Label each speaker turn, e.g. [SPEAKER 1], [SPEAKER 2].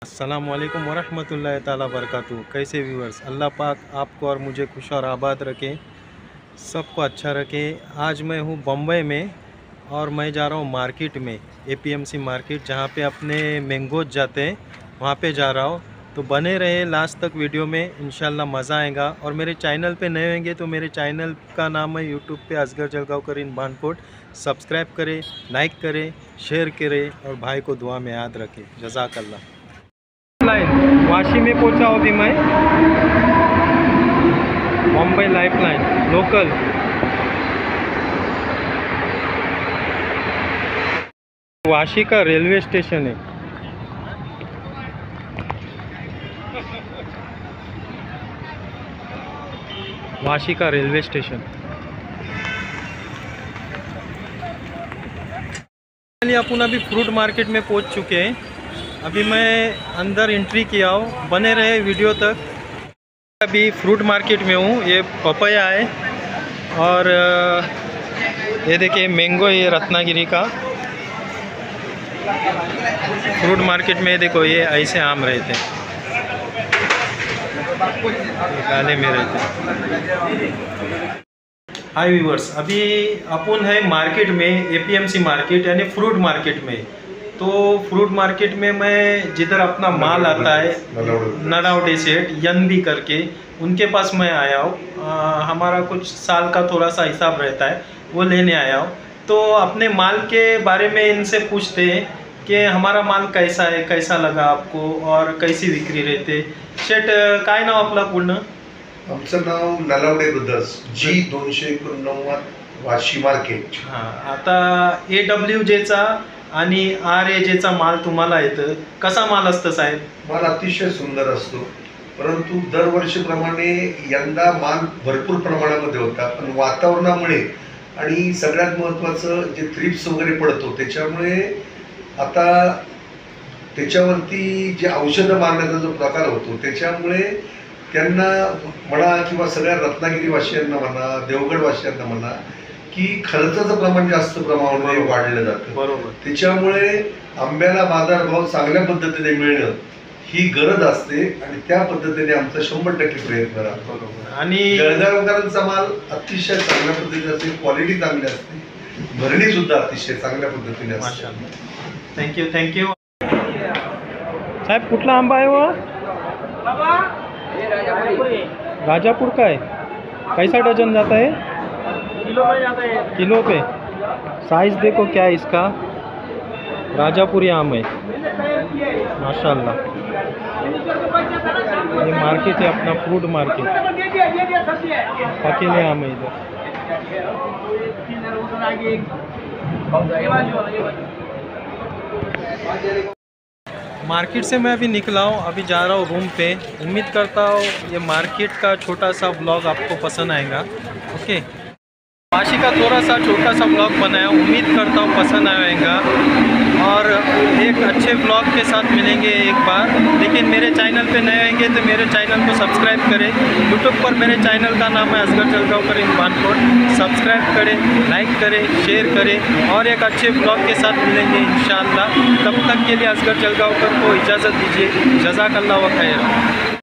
[SPEAKER 1] अस्सलामुअलैकुम वरहमतुल्लाहि ताला बरकातहू। कैसे व्यूअर्स, अल्लाह पाक आपको और मुझे खुश और आबाद रखे, सबको अच्छा रखे। आज मैं हूँ बम्बई में और मैं जा रहा हूँ मार्केट में, एपीएमसी मार्केट, जहाँ पे अपने मैंगोज जाते हैं, वहाँ पे जा रहा हूँ। तो बने रहे लास्ट तक वीडियो में, इंशाल्लाह मज़ा आएगा। और मेरे चैनल पे नए होंगे तो मेरे चैनल का नाम है यूट्यूब पे असगर जलगांवकर इन बानकोट। सब्सक्राइब करें, लाइक करें, शेयर करें और भाई को दुआ में याद रखें। जज़ाकल्लाह। लाइन वाशी में पहुंचा हूँ अभी मैं, बम्बई लाइफलाइन लोकल। वाशी का रेलवे स्टेशन है। वाशी का रेलवे स्टेशन। अपन अभी फ्रूट मार्केट में पहुंच चुके हैं। अभी मैं अंदर एंट्री किया हूँ, बने रहे वीडियो तक। अभी फ्रूट मार्केट में हूँ। ये पपाया है और ये देखिए मैंगो, ये रत्नागिरी का फ्रूट मार्केट में। देखो ये ऐसे आम रहते हैं, काले में रहते। हाय व्यूअर्स, अभी अपन है मार्केट में, एपीएमसी मार्केट यानी फ्रूट मार्केट में। तो फ्रूट मार्केट में मैं जिधर अपना माल आता है, नडावटे सेठ यनबी करके, उनके पास मैं आया हूँ। हमारा कुछ साल का थोड़ा सा हिसाब रहता है, वो लेने आया हूँ। तो अपने माल के बारे में इनसे पूछते हैं कि हमारा माल कैसा है, कैसा लगा आपको और कैसी विक्री रहते। शेठ, काय नाव आपलं पूर्ण?
[SPEAKER 2] आमचं नाव Nalawade brothers, G289 Vashi market.
[SPEAKER 1] हां, आता AWJचा आणि RAJचा माल तुम्हाला येतं, कसा माल असतं साहेब?
[SPEAKER 2] माल अतिशय सुंदर असतो, परंतु दरवर्षीप्रमाणे यंदा माल भरपूर प्रमाणामध्ये होता, पण वातावरणामुळे आणि सगळ्यात महत्त्वाचं जे थ्रिप्स वगैरे पडतो त्याच्यामुळे आता त्याच्यावरती जे औषधं मारण्याचा जो प्रकार होतो त्याच्यामुळे त्यांना म्हणा किंवा सगळ्या रत्नागिरीवासियांना म्हणा, देवगडवासियांना म्हणा, की खर्चाचं प्रमाण जास्त प्रमाणामध्ये वाढलं जातं।
[SPEAKER 1] बरोबर।
[SPEAKER 2] त्याच्यामुळे आंब्याला बाजारभाव चांगल्या पद्धतीने मिळणं ही गरज असते आणि त्या पद्धतीने आमचा 100% प्रयत्न राहतो।
[SPEAKER 1] बरोबर। आणि
[SPEAKER 2] जळगावकरांचा माल अतिशय चांगल्या पद्धतीने असते, क्वालिटी चांगली असते, भरणी सुद्धा अतिशय चांगल्या पद्धतीने असते।
[SPEAKER 1] माशाअल्लाह, थँक्यू थँक्यू। साहेब, कुठला आंबा आहे वो? राजापुर का है। कैसा डजन जाता है?
[SPEAKER 3] किलो पे जाता है।
[SPEAKER 1] किलो पे। साइज देखो क्या है इसका, राजापुरी आम है माशाल्लाह। ये मार्केट है अपना, फ्रूट मार्केट। अकेले आम है इधर। मार्केट से मैं अभी निकला हूँ, अभी जा रहा हूँ रूम पे। उम्मीद करता हूँ ये मार्केट का छोटा सा ब्लॉग आपको पसंद आएगा। ओके, वाशी का थोड़ा सा छोटा सा ब्लॉग बनाया, उम्मीद करता हूँ पसंद आएगा। और एक अच्छे ब्लॉग के साथ मिलेंगे एक बार। लेकिन मेरे चैनल पे नए होंगे तो मेरे चैनल को सब्सक्राइब करें। यूट्यूब पर मेरे चैनल का नाम है असगर जलगांवकर इन बानकोट। सब्सक्राइब करें, लाइक करें, शेयर करें और एक अच्छे ब्लॉग के साथ मिलेंगे इंशाअल्लाह। तब तक के लिए असगर जलगांवकर को इजाज़त दीजिए। जज़ाकल्लाह व खैर।